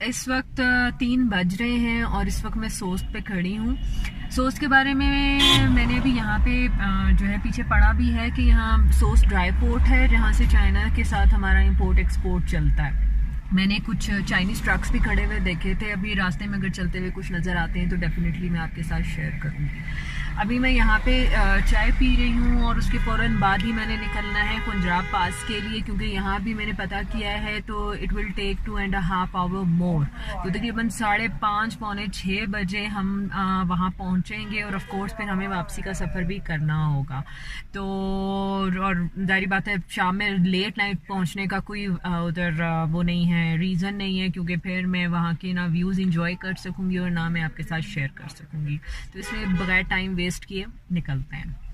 इस वक्त 3 बज रहे हैं और इस वक्त मैं सोस्ट पे खड़ी हूँ। सोस्ट के बारे में मैंने अभी यहाँ पे जो है पीछे पढ़ा भी है कि यहाँ सोस्ट ड्राई पोर्ट है जहाँ से चाइना के साथ हमारा इंपोर्ट एक्सपोर्ट चलता है। मैंने कुछ चाइनीज़ ट्रक्स भी खड़े हुए देखे थे, अभी रास्ते में अगर चलते हुए कुछ नज़र आते हैं तो डेफिनेटली मैं आपके साथ शेयर करूँगी। अभी मैं यहाँ पे चाय पी रही हूँ और उसके फ़ौरन बाद ही मैंने निकलना है कुंजराब पास के लिए, क्योंकि यहाँ भी मैंने पता किया है तो इट विल टेक 2.5 आवर मोर। तो तकरीबन 5:30 पौने 6 बजे हम वहाँ पहुँचेंगे और ऑफ कोर्स फिर हमें वापसी का सफ़र भी करना होगा। तो और जाहिर बात है शाम में लेट नाइट पहुँचने का कोई उधर वो नहीं है, रीज़न नहीं है, क्योंकि फिर मैं वहाँ के ना व्यूज़ इंजॉय कर सकूँगी और ना मैं आपके साथ शेयर कर सकूँगी। तो इसलिए बगैर टाइम वेस्ट किए निकलते हैं।